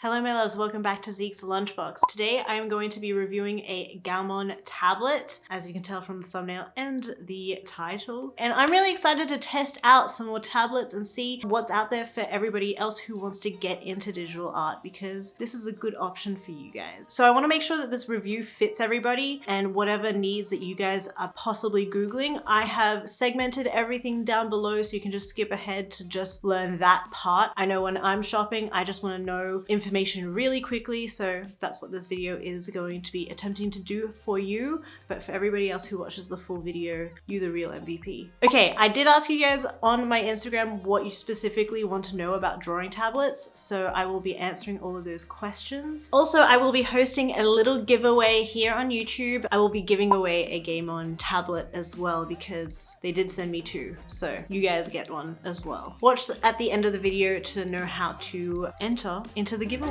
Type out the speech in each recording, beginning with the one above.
Hello my loves, welcome back to Zeke's Lunchbox. Today I am going to be reviewing a Gaomon tablet, as you can tell from the thumbnail and the title. And I'm really excited to test out some more tablets and see what's out there for everybody else who wants to get into digital art, because this is a good option for you guys. So I want to make sure that this review fits everybody and whatever needs that you guys are possibly Googling. I have segmented everything down below so you can just skip ahead to just learn that part. I know when I'm shopping, I just want to know information really quickly, so that's what this video is going to be attempting to do for you. But for everybody else who watches the full video, you the real MVP. Okay, I did ask you guys on my Instagram what you specifically want to know about drawing tablets, so I will be answering all of those questions. Also, I will be hosting a little giveaway here on YouTube. I will be giving away a Gaomon tablet as well because they did send me two, so you guys get one as well. Watch at the end of the video to know how to enter into the giveaway.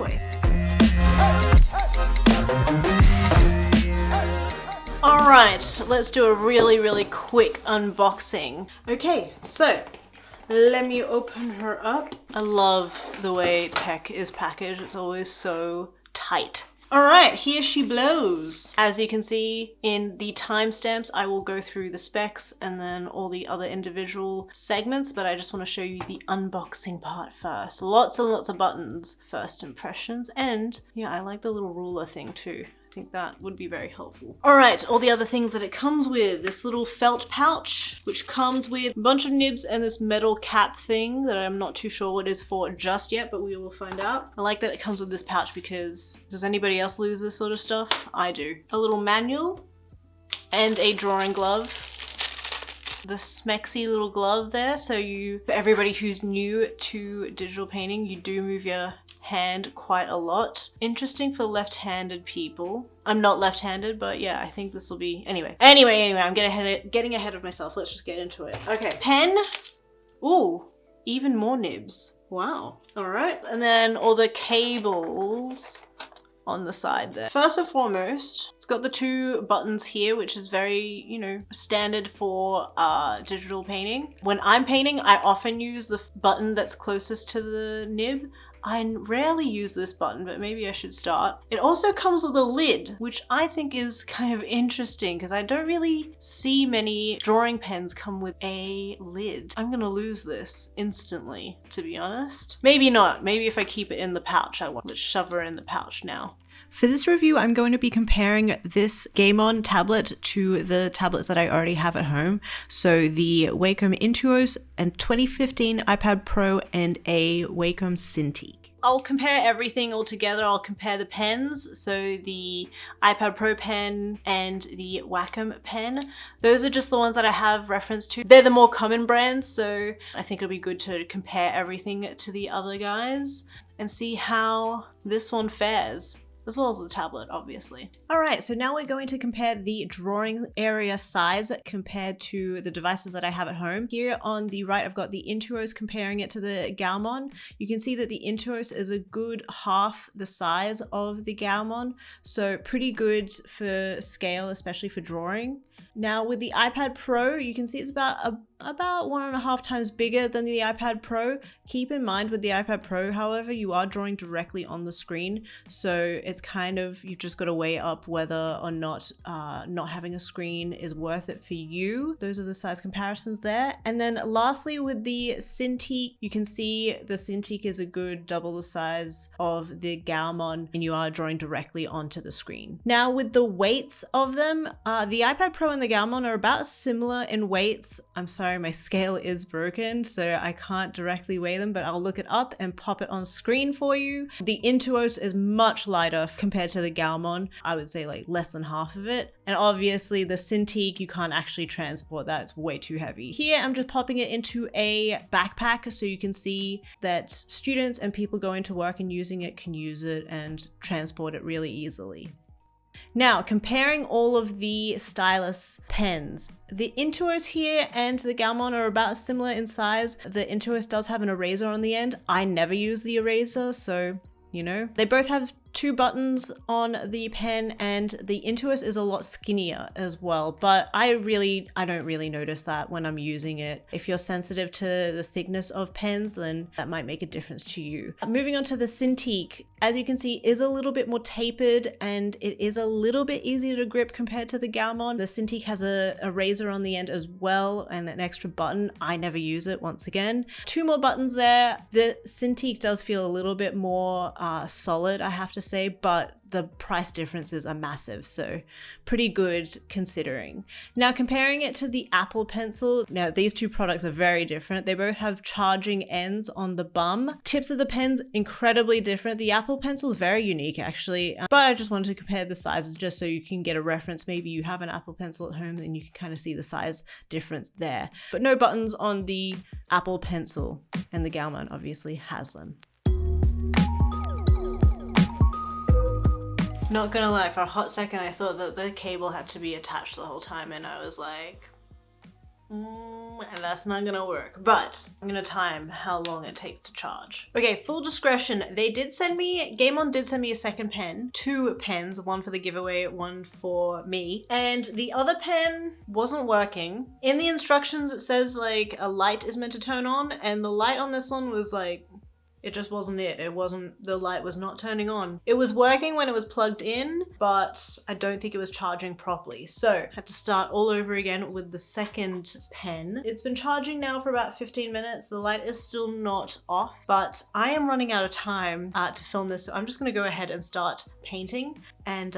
All right, let's do a really quick unboxing. Okay, so let me open her up. I love the way tech is packaged. It's always so tight. All right, here she blows. As you can see in the timestamps, I will go through the specs and then all the other individual segments, but I just want to show you the unboxing part first. Lots and lots of buttons, first impressions, and yeah, I like the little ruler thing too. I think that would be very helpful. All right, all the other things that it comes with. This little felt pouch, which comes with a bunch of nibs and this metal cap thing that I'm not too sure what it is for just yet, but we will find out. I like that it comes with this pouch because does anybody else lose this sort of stuff? I do. A little manual and a drawing glove. The smexy little glove there, so for everybody who's new to digital painting, you do move your hand quite a lot. Interesting for left-handed people. I'm not left-handed, but yeah, I think this will be... Anyway, I'm getting ahead of myself. Let's just get into it. Okay, pen. Ooh, even more nibs. Wow. All right, and then all the cables on the side there. First and foremost, it's got the two buttons here, which is very, you know, standard for digital painting. When I'm painting, I often use the button that's closest to the nib. I rarely use this button, but maybe I should start. It also comes with a lid, which I think is kind of interesting because I don't really see many drawing pens come with a lid. I'm gonna lose this instantly, to be honest. Maybe not. Maybe if I keep it in the pouch, let's shove her in the pouch now. For this review, I'm going to be comparing this Gaomon tablet to the tablets that I already have at home. So the Wacom Intuos, a 2015 iPad Pro, and a Wacom Cintiq. I'll compare everything all together. I'll compare the pens, so the iPad Pro pen and the Wacom pen. Those are just the ones that I have reference to. They're the more common brands, so I think it'll be good to compare everything to the other guys and see how this one fares, as well as the tablet, obviously. All right, so now we're going to compare the drawing area size compared to the devices that I have at home. Here on the right, I've got the Intuos comparing it to the Gaomon. You can see that the Intuos is a good half the size of the Gaomon, so pretty good for scale, especially for drawing. Now with the iPad Pro, you can see it's about 1.5 times bigger than the iPad Pro. Keep in mind with the iPad Pro, however, you are drawing directly on the screen. So it's kind of, you've just got to weigh up whether or not having a screen is worth it for you. Those are the size comparisons there. And then lastly, with the Cintiq, you can see the Cintiq is a good double the size of the Gaomon and you are drawing directly onto the screen. Now with the weights of them, the iPad Pro and the Gaomon are about similar in weights. I'm sorry, my scale is broken, so I can't directly weigh them, but I'll look it up and pop it on screen for you. The Intuos is much lighter compared to the Gaomon. I would say like less than half of it. And obviously the Cintiq, you can't actually transport that. It's way too heavy. Here, I'm just popping it into a backpack so you can see that students and people going to work and using it can use it and transport it really easily. Now, comparing all of the stylus pens, the Intuos here and the Gaomon are about similar in size. The Intuos does have an eraser on the end. I never use the eraser, so, you know. They both have 2 buttons on the pen, and the Intuos is a lot skinnier as well, but I don't really notice that when I'm using it. If you're sensitive to the thickness of pens, then that might make a difference to you. Moving on to the Cintiq, as you can see, is a little bit more tapered and it is a little bit easier to grip compared to the Gaomon. The Cintiq has a razor on the end as well and an extra button. I never use it, once again. 2 more buttons there. The Cintiq does feel a little bit more solid, I have to say, but the price differences are massive, so pretty good considering. Now, comparing it to the Apple Pencil, now these 2 products are very different. They both have charging ends on the bum. Tips of the pens, incredibly different. The Apple Pencil is very unique actually, but I just wanted to compare the sizes just so you can get a reference. Maybe you have an Apple Pencil at home and you can kind of see the size difference there. But no buttons on the Apple Pencil, and the Gaomon obviously has them. Not gonna lie, for a hot second I thought that the cable had to be attached the whole time, and I was like, that's not gonna work. But I'm gonna time how long it takes to charge. Okay, full discretion, Gaomon did send me a second pen, 2 pens, one for the giveaway, one for me, and the other pen wasn't working. In the instructions it says like a light is meant to turn on, and the light on this one was like, it just wasn't it. The light was not turning on. It was working when it was plugged in, but I don't think it was charging properly. So I had to start all over again with the second pen. It's been charging now for about 15 minutes. The light is still not off, but I am running out of time to film this. So I'm just gonna go ahead and start painting. And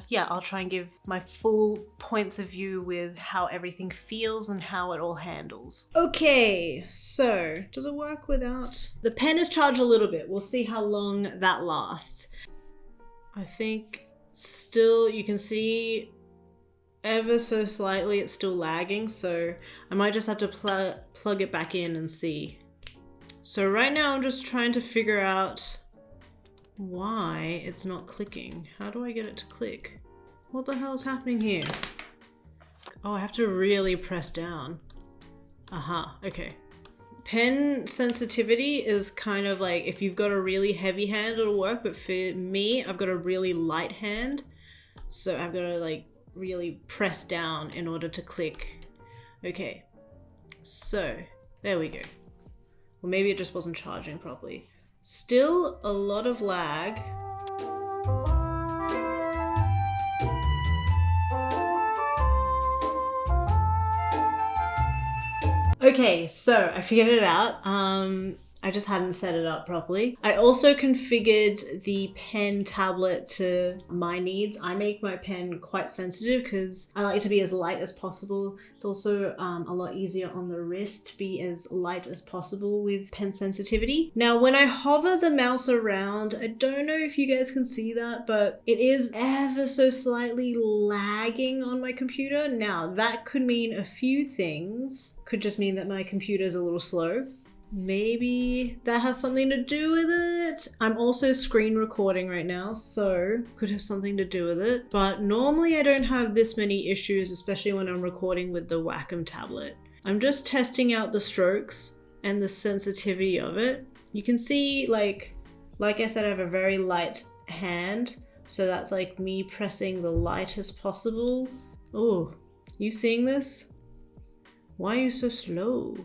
yeah, I'll try and give my full points of view with how everything feels and how it all handles. Okay, so does it work without? The pen is charged a little bit. We'll see how long that lasts. I think still you can see ever so slightly it's still lagging, so I might just have to plug it back in and see. So right now I'm just trying to figure out why it's not clicking. How do I get it to click? What the hell is happening here? Oh, I have to really press down. Aha, okay. Pen sensitivity is kind of like, if you've got a really heavy hand it'll work, but for me I've got a really light hand, so I've got to like really press down in order to click. Okay, so there we go. Well, maybe it just wasn't charging properly. Still a lot of lag. Okay, so I figured it out. I just hadn't set it up properly. I also configured the pen tablet to my needs. I make my pen quite sensitive because I like it to be as light as possible. It's also a lot easier on the wrist to be as light as possible with pen sensitivity. Now, when I hover the mouse around, I don't know if you guys can see that, but it is ever so slightly lagging on my computer. Now, that could mean a few things. Could just mean that my computer is a little slow. Maybe that has something to do with it. I'm also screen recording right now, so could have something to do with it. But normally I don't have this many issues, especially when I'm recording with the Wacom tablet. I'm just testing out the strokes and the sensitivity of it. You can see, like I said, I have a very light hand, so that's like me pressing the lightest possible. Oh, you seeing this? Why are you so slow?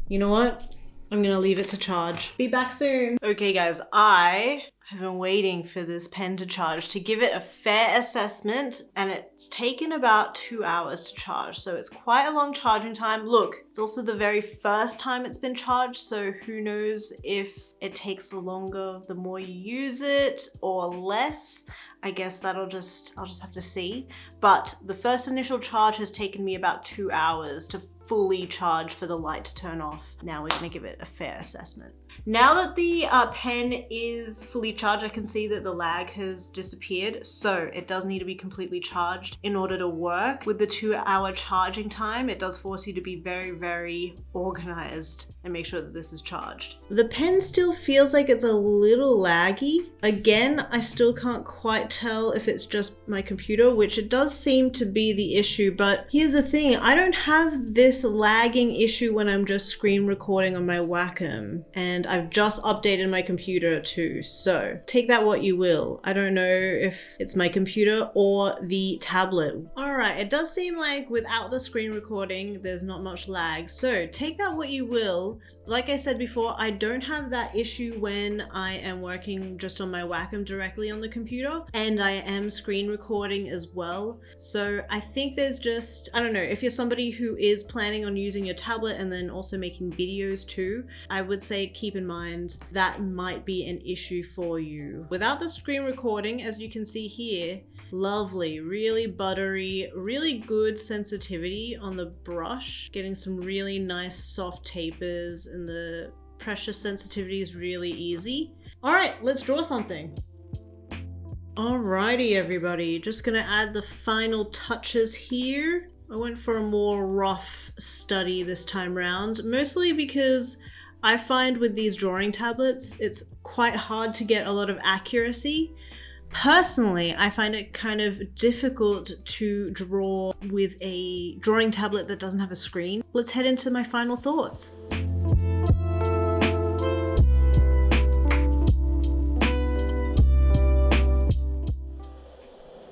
You know what? I'm gonna leave it to charge. Be back soon. Okay guys, I have been waiting for this pen to charge to give it a fair assessment, and it's taken about 2 hours to charge, so it's quite a long charging time. Look, it's also the very first time it's been charged, so who knows if it takes longer the more you use it or less. I guess I'll just have to see. But the first initial charge has taken me about 2 hours to fully charge for the light to turn off. Now we're gonna give it a fair assessment. Now that the pen is fully charged, I can see that the lag has disappeared, so it does need to be completely charged in order to work. With the 2 hour charging time, it does force you to be very, very organized and make sure that this is charged. The pen still feels like it's a little laggy. Again, I still can't quite tell if it's just my computer, which it does seem to be the issue, but here's the thing, I don't have this this lagging issue when I'm just screen recording on my Wacom, and I've just updated my computer too, so take that what you will. I don't know if it's my computer or the tablet. Alright, it does seem like without the screen recording there's not much lag, so take that what you will. Like I said before, I don't have that issue when I am working just on my Wacom directly on the computer, and I am screen recording as well. So I think there's just, I don't know, if you're somebody who is planning on using your tablet and then also making videos too, I would say keep in mind that might be an issue for you. Without the screen recording, as you can see here, lovely, really buttery, really good sensitivity on the brush, getting some really nice soft tapers, and the pressure sensitivity is really easy. All right, let's draw something. Alrighty everybody, just gonna add the final touches here. I went for a more rough study this time round, mostly because I find with these drawing tablets, it's quite hard to get a lot of accuracy. Personally, I find it kind of difficult to draw with a drawing tablet that doesn't have a screen. Let's head into my final thoughts.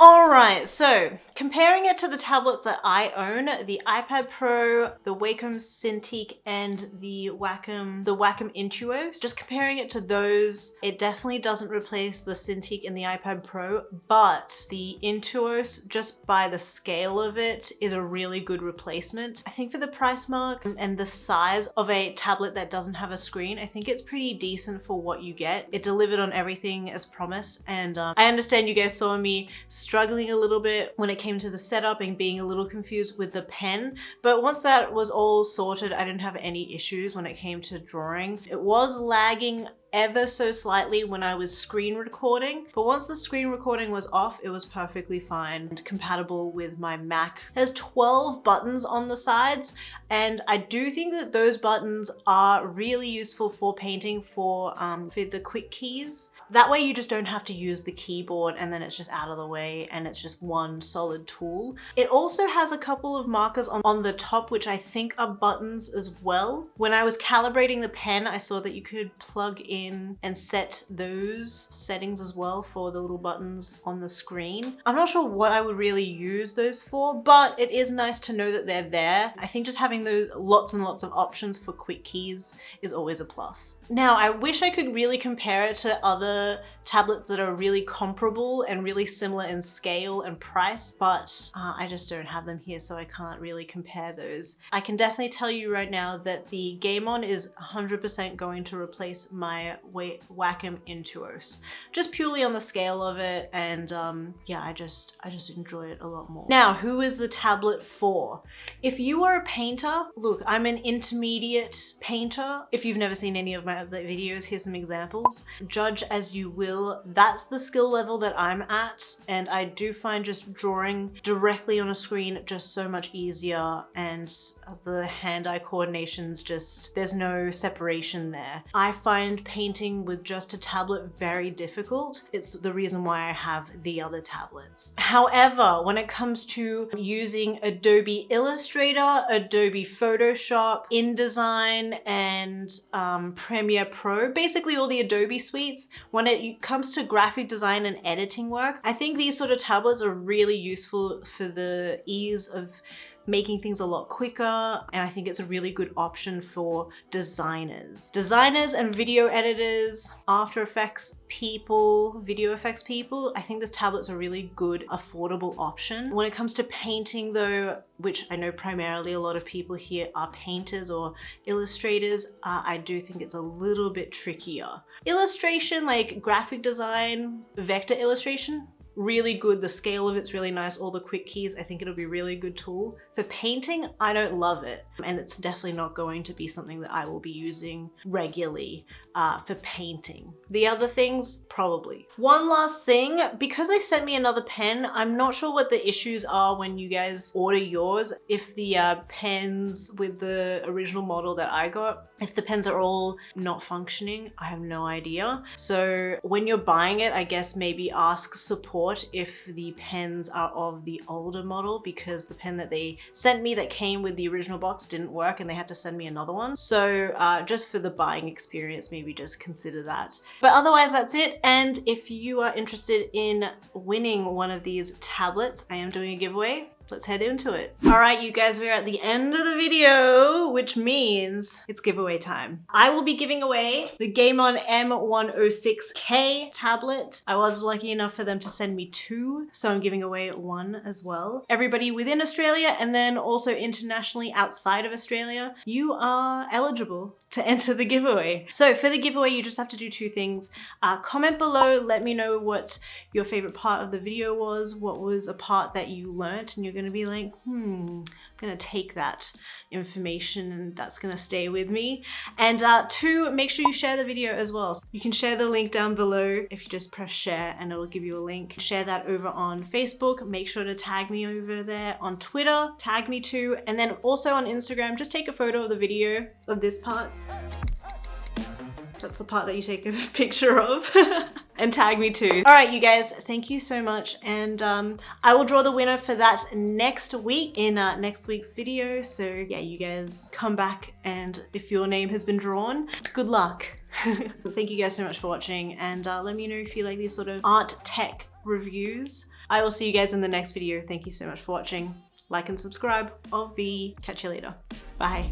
Alright, so comparing it to the tablets that I own, the iPad Pro, the Wacom Cintiq, and the Wacom Intuos, just comparing it to those, it definitely doesn't replace the Cintiq and the iPad Pro, but the Intuos, just by the scale of it, is a really good replacement. I think for the price mark and the size of a tablet that doesn't have a screen, I think it's pretty decent for what you get. It delivered on everything as promised, and I understand you guys saw me struggling a little bit when it came to the setup and being a little confused with the pen, but once that was all sorted, I didn't have any issues when it came to drawing. It was lagging ever so slightly when I was screen recording, but once the screen recording was off, it was perfectly fine and compatible with my Mac. It has 12 buttons on the sides, and I do think that those buttons are really useful for painting for the quick keys. That way you just don't have to use the keyboard and then it's just out of the way and it's just one solid tool. It also has a couple of markers on the top, which I think are buttons as well. When I was calibrating the pen, I saw that you could plug in and set those settings as well for the little buttons on the screen. I'm not sure what I would really use those for, but it is nice to know that they're there. I think just having those lots and lots of options for quick keys is always a plus. Now, I wish I could really compare it to other tablets that are really comparable and really similar in scale and price, but I just don't have them here, so I can't really compare those. I can definitely tell you right now that the Gaomon is 100% going to replace my Wacom Intuos, just purely on the scale of it, and yeah, I just enjoy it a lot more. Now, who is the tablet for? If you are a painter, look, I'm an intermediate painter. If you've never seen any of my other videos, here's some examples. Judge as you will. That's the skill level that I'm at, and I do find just drawing directly on a screen just so much easier, and the hand-eye coordination's just, there's no separation there. I find painting with just a tablet very difficult. It's the reason why I have the other tablets. However, when it comes to using Adobe Illustrator, Adobe Photoshop, InDesign, and Premiere Pro, basically all the Adobe suites, when it comes to graphic design and editing work, I think these sort of tablets are really useful for the ease of making things a lot quicker, and I think it's a really good option for designers. Designers and video editors, After Effects people, video effects people, I think this tablet's a really good, affordable option. When it comes to painting though, which I know primarily a lot of people here are painters or illustrators, I do think it's a little bit trickier. Illustration, like graphic design, vector illustration, really good. The scale of it's really nice. All the quick keys, I think it'll be a really good tool. For painting, I don't love it. And it's definitely not going to be something that I will be using regularly for painting. The other things, probably. One last thing, because they sent me another pen, I'm not sure what the issues are when you guys order yours. If the pens with the original model that I got, if the pens are all not functioning, I have no idea. So when you're buying it, I guess maybe ask support if the pens are of the older model, because the pen that they sent me that came with the original box didn't work and they had to send me another one. So just for the buying experience, maybe just consider that. But otherwise, that's it. And if you are interested in winning one of these tablets, I am doing a giveaway. Let's head into it. All right, you guys, we're at the end of the video, which means it's giveaway time. I will be giving away the Gaomon M106K tablet. I was lucky enough for them to send me 2, so I'm giving away 1 as well. Everybody within Australia and then also internationally outside of Australia, you are eligible to enter the giveaway. So for the giveaway, you just have to do 2 things. Comment below, let me know what your favorite part of the video was, what was a part that you learnt and you're gonna be like, I'm gonna take that information and that's gonna stay with me. And 2, make sure you share the video as well. So you can share the link down below if you just press share and it'll give you a link. Share that over on Facebook, make sure to tag me over there. On Twitter, tag me too. And then also on Instagram, just take a photo of the video of this part. That's the part that you take a picture of. And tag me too. All right, you guys, thank you so much. And I will draw the winner for that next week in next week's video. So yeah, you guys come back and if your name has been drawn, good luck. Thank you guys so much for watching, and let me know if you like these sort of art tech reviews. I will see you guys in the next video. Thank you so much for watching. Like and subscribe. Catch you later. Bye.